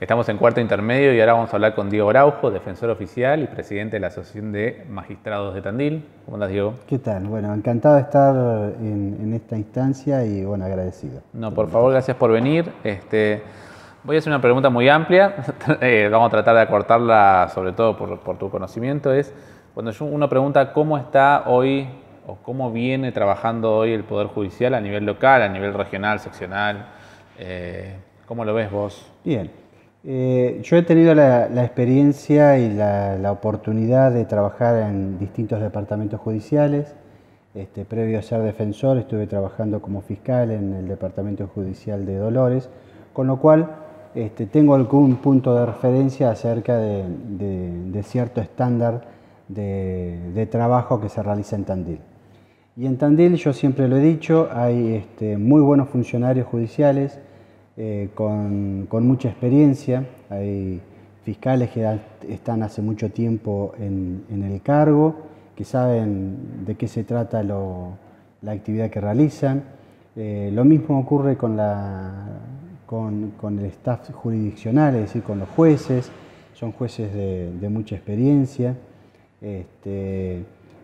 Estamos en cuarto intermedio y ahora vamos a hablar con Diego Araujo, defensor oficial y presidente de la Asociación de Magistrados de Tandil. ¿Cómo andás, Diego? ¿Qué tal? Bueno, encantado de estar en esta instancia y bueno, agradecido. No, por favor, gracias por venir. Voy a hacer una pregunta muy amplia, vamos a tratar de acortarla sobre todo por tu conocimiento. Es cuando uno pregunta cómo está hoy o cómo viene trabajando hoy el Poder Judicial a nivel local, a nivel regional, seccional. ¿Cómo lo ves vos? Bien, yo he tenido la experiencia y la oportunidad de trabajar en distintos departamentos judiciales. Previo a ser defensor estuve trabajando como fiscal en el Departamento Judicial de Dolores, con lo cual tengo algún punto de referencia acerca de cierto estándar de trabajo que se realiza en Tandil. Y en Tandil, yo siempre lo he dicho, hay muy buenos funcionarios judiciales con mucha experiencia. Hay fiscales que están hace mucho tiempo en el cargo, que saben de qué se trata la actividad que realizan. Lo mismo ocurre con el staff jurisdiccional, es decir, con los jueces. Son jueces de mucha experiencia.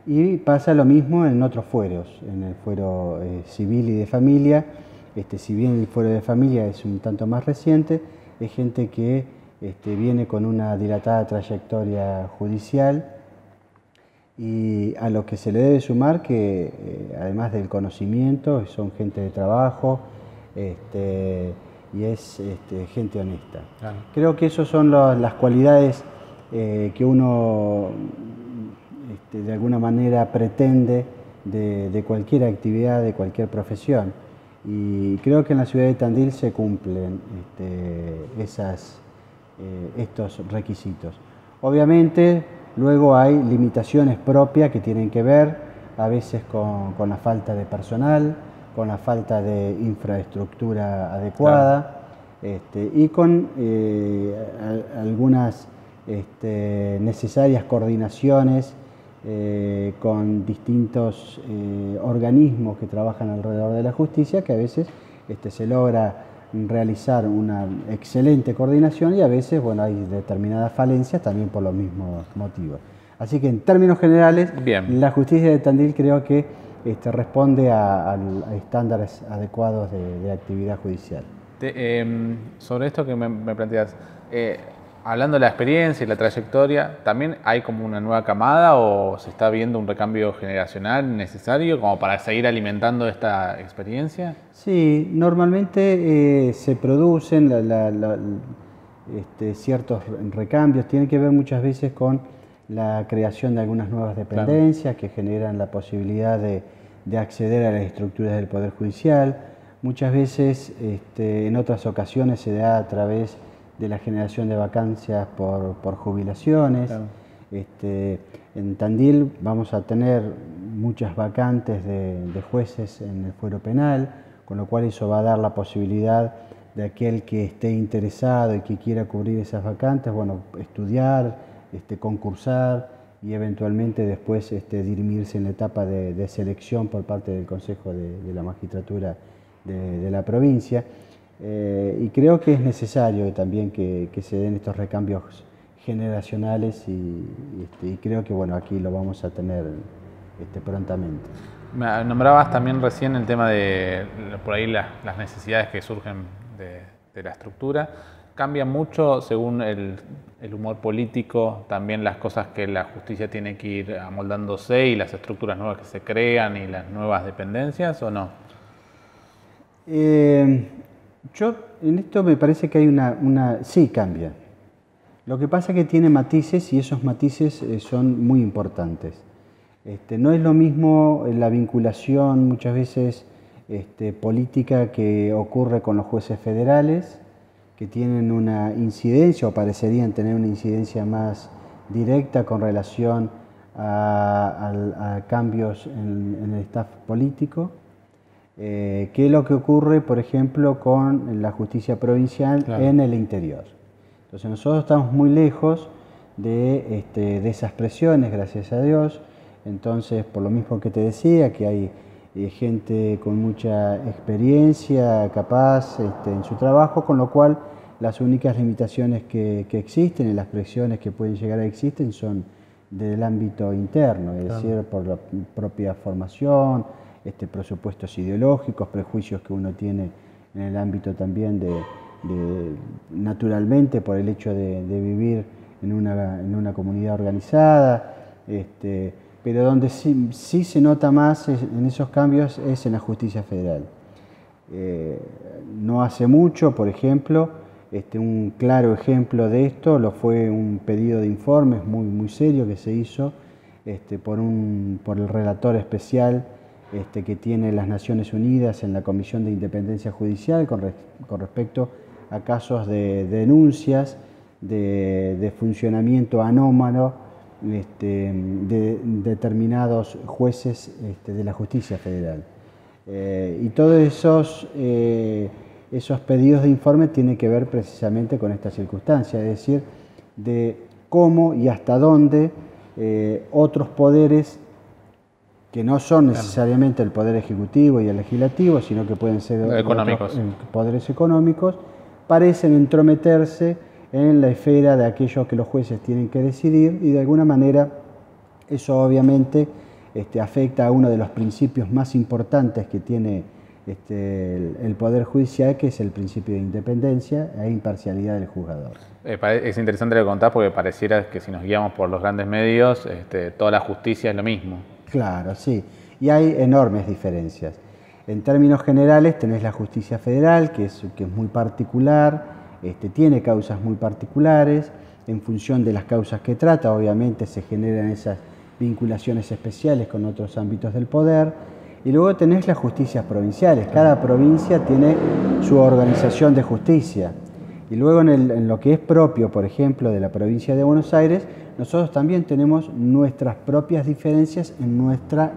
Y pasa lo mismo en otros fueros, en el fuero civil y de familia. Si bien el fuero de familia es un tanto más reciente, es gente que viene con una dilatada trayectoria judicial y a lo que se le debe sumar que además del conocimiento son gente de trabajo y es gente honesta. Claro. Creo que esas son las cualidades que uno de alguna manera pretende de cualquier actividad, de cualquier profesión. Y creo que en la ciudad de Tandil se cumplen estos requisitos. Obviamente, luego hay limitaciones propias que tienen que ver a veces con la falta de personal, con la falta de infraestructura adecuada, claro. Y con algunas necesarias coordinaciones con distintos organismos que trabajan alrededor de la justicia, que a veces se logra realizar una excelente coordinación y a veces hay determinadas falencias también por los mismos motivos. Así que en términos generales, bien, la justicia de Tandil creo que responde a estándares adecuados de actividad judicial. Sobre esto que me planteas, hablando de la experiencia y la trayectoria, ¿también hay como una nueva camada o se está viendo un recambio generacional necesario como para seguir alimentando esta experiencia? Sí, normalmente se producen ciertos recambios, tienen que ver muchas veces con la creación de algunas nuevas dependencias, claro, que generan la posibilidad de acceder a las estructuras del Poder Judicial. Muchas veces, en otras ocasiones se da a través de la generación de vacancias por jubilaciones. Claro. En Tandil vamos a tener muchas vacantes de jueces en el fuero penal, con lo cual eso va a dar la posibilidad de aquel que esté interesado y que quiera cubrir esas vacantes, estudiar, concursar y eventualmente después dirimirse en la etapa de selección por parte del Consejo de la Magistratura de la provincia. Y creo que es necesario también que se den estos recambios generacionales y creo que aquí lo vamos a tener prontamente. Me nombrabas también recién el tema de por ahí las necesidades que surgen de la estructura. ¿Cambia mucho según el humor político, también las cosas que la justicia tiene que ir amoldándose y las estructuras nuevas que se crean y las nuevas dependencias o no? Yo en esto me parece que hay sí cambia. Lo que pasa es que tiene matices y esos matices son muy importantes. No es lo mismo la vinculación muchas veces política que ocurre con los jueces federales, que tienen una incidencia o parecerían tener una incidencia más directa con relación a cambios en el staff político. Que es lo que ocurre, por ejemplo, con la justicia provincial, claro, en el interior. Entonces nosotros estamos muy lejos de esas presiones, gracias a Dios. Entonces, por lo mismo que te decía, que hay gente con mucha experiencia, capaz en su trabajo, con lo cual las únicas limitaciones que existen y las presiones que pueden llegar a existir son del ámbito interno, es decir, por la propia formación, presupuestos ideológicos, prejuicios que uno tiene en el ámbito también naturalmente por el hecho de vivir en una comunidad organizada, pero donde sí se nota más en esos cambios es en la justicia federal. No hace mucho, por ejemplo, un claro ejemplo de esto lo fue un pedido de informes muy serio que se hizo por el relator especial que tiene las Naciones Unidas en la Comisión de Independencia Judicial con respecto a casos de denuncias de funcionamiento anómalo de determinados jueces de la justicia federal. Y todos esos pedidos de informe tienen que ver precisamente con esta circunstancia, es decir, de cómo y hasta dónde otros poderes que no son necesariamente el poder ejecutivo y el legislativo, sino que pueden ser otros poderes económicos, parecen entrometerse en la esfera de aquello que los jueces tienen que decidir y de alguna manera eso obviamente afecta a uno de los principios más importantes que tiene el Poder Judicial, que es el principio de independencia e imparcialidad del juzgador. Es interesante lo que contás porque pareciera que si nos guiamos por los grandes medios, toda la justicia es lo mismo. Claro, sí, y hay enormes diferencias. En términos generales tenés la justicia federal, que es muy particular, tiene causas muy particulares, en función de las causas que trata, obviamente se generan esas vinculaciones especiales con otros ámbitos del poder, y luego tenés las justicias provinciales, cada provincia tiene su organización de justicia, y luego en lo que es propio, por ejemplo, de la provincia de Buenos Aires, nosotros también tenemos nuestras propias diferencias en nuestra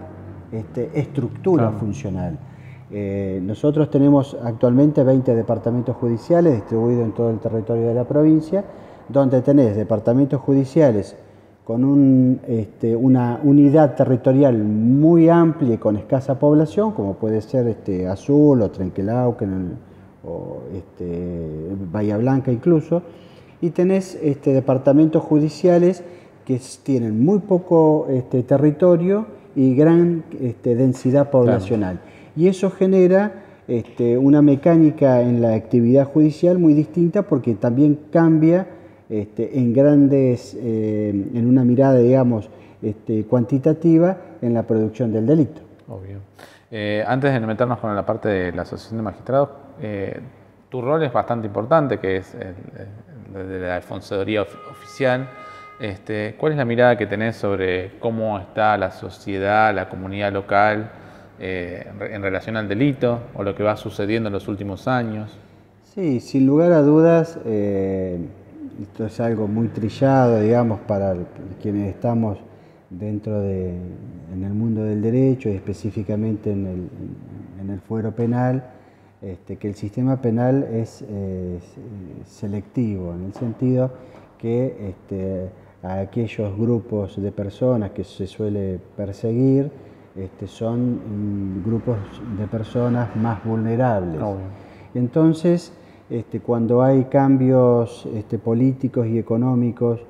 estructura funcional. Nosotros tenemos actualmente 20 departamentos judiciales distribuidos en todo el territorio de la provincia, donde tenés departamentos judiciales con una unidad territorial muy amplia y con escasa población, como puede ser Azul o Trenquelauquen o Bahía Blanca incluso, y tenés departamentos judiciales que tienen muy poco territorio y gran densidad poblacional. Claro. Y eso genera una mecánica en la actividad judicial muy distinta porque también cambia en una mirada, digamos, cuantitativa en la producción del delito. Obvio. Antes de meternos con la parte de la Asociación de Magistrados, tu rol es bastante importante, que es el de la Defensoría Oficial. ¿Cuál es la mirada que tenés sobre cómo está la sociedad, la comunidad local en relación al delito o lo que va sucediendo en los últimos años? Sí, sin lugar a dudas, esto es algo muy trillado, digamos, para quienes estamos en el mundo del derecho y específicamente en el fuero penal, que el sistema penal es selectivo, en el sentido que a aquellos grupos de personas que se suele perseguir son grupos de personas más vulnerables. Entonces, cuando hay cambios políticos y económicos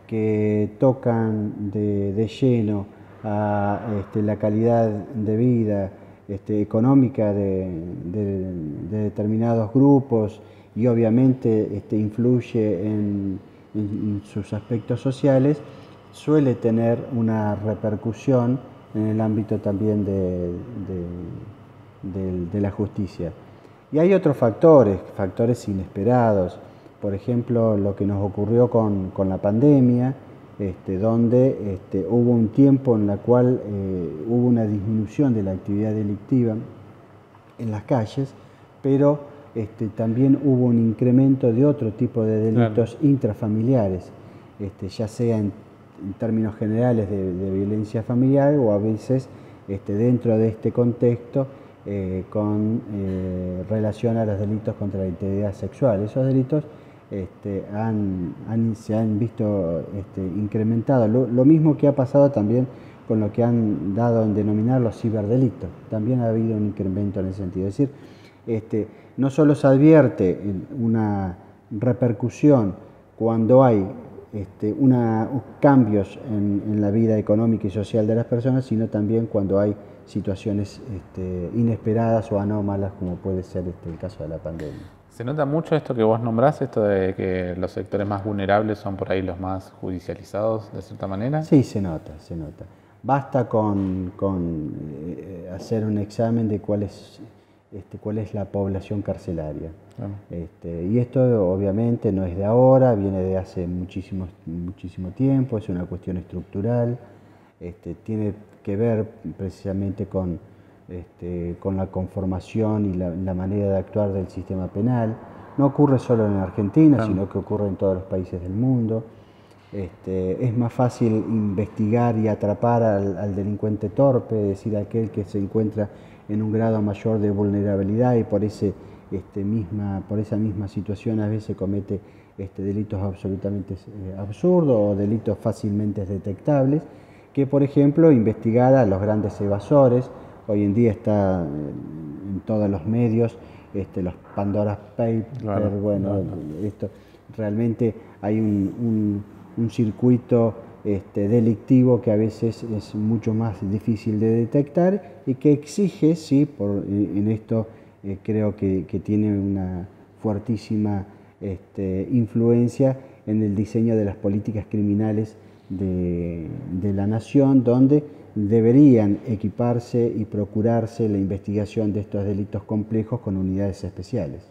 que tocan de lleno a la calidad de vida económica de determinados grupos y obviamente influye en sus aspectos sociales, suele tener una repercusión en el ámbito también de la justicia. Y hay otros factores inesperados, por ejemplo, lo que nos ocurrió con la pandemia, donde hubo un tiempo en el cual hubo una disminución de la actividad delictiva en las calles, pero también hubo un incremento de otro tipo de delitos intrafamiliares, ya sea en términos generales de violencia familiar o a veces dentro de este contexto con relación a los delitos contra la integridad sexual. Esos delitos se han visto incrementados. Lo mismo que ha pasado también con lo que han dado en denominar los ciberdelitos. También ha habido un incremento en ese sentido. Es decir, no solo se advierte una repercusión cuando hay cambios en la vida económica y social de las personas, sino también cuando hay situaciones inesperadas o anómalas, como puede ser el caso de la pandemia. ¿Se nota mucho esto que vos nombrás, esto de que los sectores más vulnerables son por ahí los más judicializados, de cierta manera? Sí, se nota, se nota. Basta con hacer un examen de cuál es la población carcelaria. Y esto obviamente no es de ahora, viene de hace muchísimo tiempo, es una cuestión estructural, tiene que ver precisamente con la conformación y la manera de actuar del sistema penal. No ocurre solo en Argentina, sino que ocurre en todos los países del mundo. Es más fácil investigar y atrapar al delincuente torpe, es decir, aquel que se encuentra en un grado mayor de vulnerabilidad y por esa misma situación a veces comete delitos absolutamente absurdos o delitos fácilmente detectables, que por ejemplo investigar a los grandes evasores. Hoy en día está en todos los medios, los Pandora Papers, esto realmente hay un circuito delictivo que a veces es mucho más difícil de detectar y que exige, sí, en esto creo que tiene una fuertísima influencia en el diseño de las políticas criminales de la nación, donde deberían equiparse y procurarse la investigación de estos delitos complejos con unidades especiales.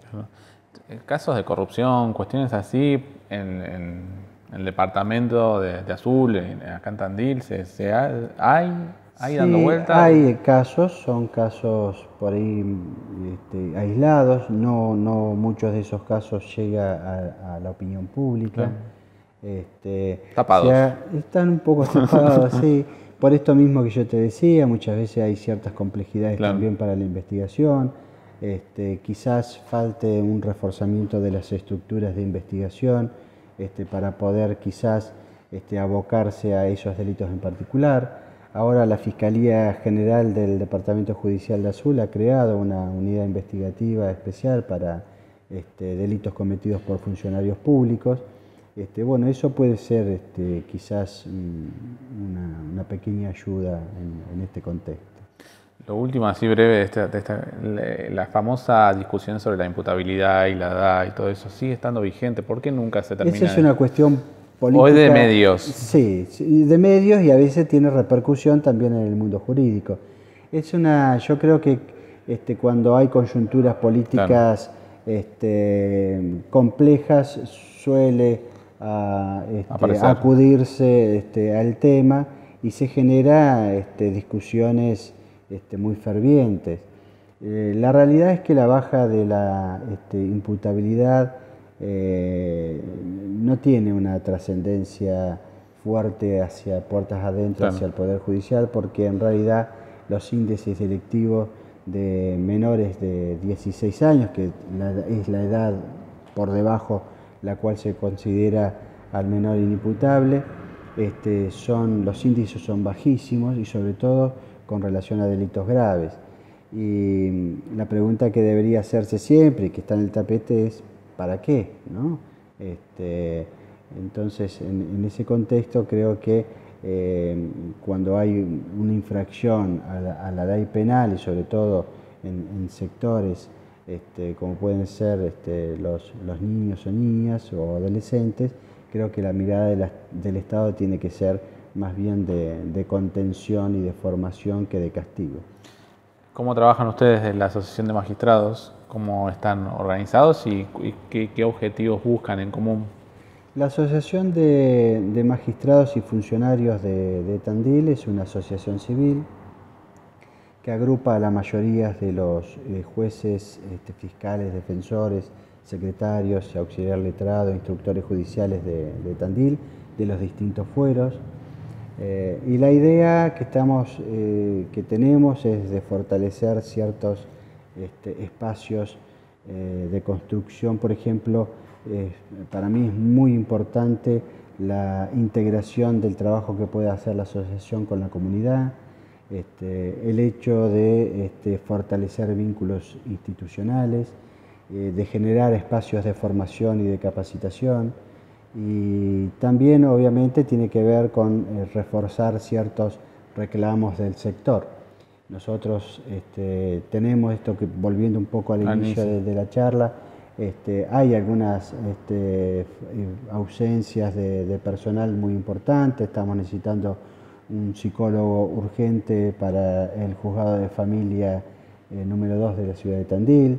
Casos de corrupción, cuestiones así, en el departamento de Azul, acá en Tandil, ¿hay dando vueltas? Hay casos, son casos por ahí aislados, no muchos de esos casos llega a la opinión pública. Tapados. Están un poco tapados, sí. Por esto mismo que yo te decía, muchas veces hay ciertas complejidades también para la investigación. Quizás falte un reforzamiento de las estructuras de investigación para poder quizás abocarse a esos delitos en particular. Ahora la Fiscalía General del Departamento Judicial de Azul ha creado una unidad investigativa especial para delitos cometidos por funcionarios públicos. Bueno, eso puede ser quizás una pequeña ayuda en este contexto. Lo último, así breve, la famosa discusión sobre la imputabilidad y la edad y todo eso, ¿sigue estando vigente? ¿Por qué nunca se termina? Esa es una cuestión política. ¿O es de medios? Sí, de medios y a veces tiene repercusión también en el mundo jurídico. Yo creo que cuando hay coyunturas políticas complejas suele acudirse al tema y se genera discusiones muy fervientes. La realidad es que la baja de la imputabilidad no tiene una trascendencia fuerte hacia puertas adentro, hacia el Poder Judicial, porque en realidad los índices delictivos de menores de 16 años, que es la edad por debajo la cual se considera al menor inimputable, los índices son bajísimos y sobre todo con relación a delitos graves. Y la pregunta que debería hacerse siempre y que está en el tapete es ¿para qué? ¿No? Entonces, en ese contexto creo que cuando hay una infracción a la ley penal y sobre todo en sectores como pueden ser los niños o niñas o adolescentes, creo que la mirada del Estado tiene que ser más bien de contención y de formación que de castigo. ¿Cómo trabajan ustedes en la Asociación de Magistrados? ¿Cómo están organizados y qué objetivos buscan en común? La Asociación de Magistrados y Funcionarios de Tandil es una asociación civil que agrupa a la mayoría de los jueces, fiscales, defensores, secretarios, auxiliar letrado, instructores judiciales de Tandil, de los distintos fueros. Y la idea que tenemos es de fortalecer ciertos espacios de construcción. Por ejemplo, para mí es muy importante la integración del trabajo que puede hacer la asociación con la comunidad, el hecho de fortalecer vínculos institucionales, de generar espacios de formación y de capacitación. Y también obviamente tiene que ver con reforzar ciertos reclamos del sector. Nosotros tenemos esto que, volviendo un poco al inicio de la charla, hay algunas ausencias de personal muy importantes. Estamos necesitando un psicólogo urgente para el juzgado de familia número 2 de la ciudad de Tandil.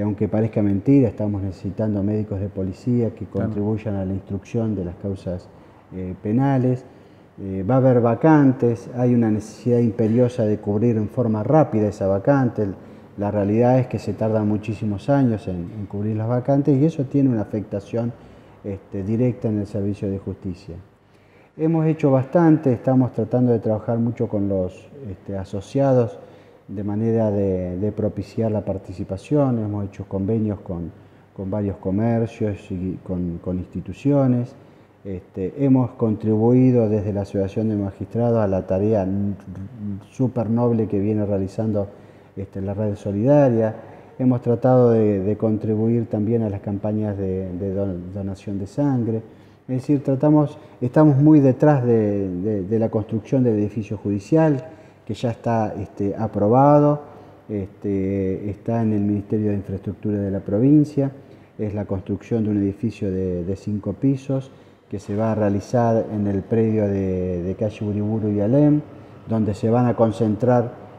Aunque parezca mentira, estamos necesitando médicos de policía que contribuyan a la instrucción de las causas penales. Va a haber vacantes, hay una necesidad imperiosa de cubrir en forma rápida esa vacante. La realidad es que se tardan muchísimos años en cubrir las vacantes y eso tiene una afectación directa en el servicio de justicia. Hemos hecho bastante, estamos tratando de trabajar mucho con los asociados de manera de propiciar la participación. Hemos hecho convenios con varios comercios y con instituciones. Hemos contribuido desde la Asociación de Magistrados a la tarea súper noble que viene realizando la Red Solidaria. Hemos tratado de contribuir también a las campañas de donación de sangre. Es decir, estamos muy detrás de la construcción del edificio judicial, que ya está aprobado, está en el Ministerio de Infraestructura de la provincia. Es la construcción de un edificio de 5 pisos que se va a realizar en el predio de calle Uriburu y Alem, donde se van a concentrar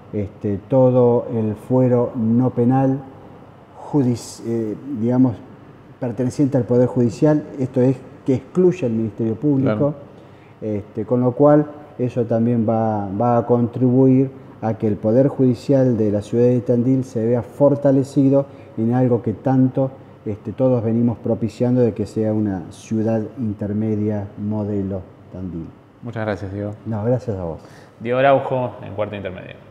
todo el fuero no penal, digamos, perteneciente al Poder Judicial, esto es que excluye al Ministerio Público, con lo cual eso también va a contribuir a que el Poder Judicial de la ciudad de Tandil se vea fortalecido en algo que tanto todos venimos propiciando, de que sea una ciudad intermedia modelo Tandil. Muchas gracias, Diego. No, gracias a vos. Diego Araujo, en Cuarto Intermedio.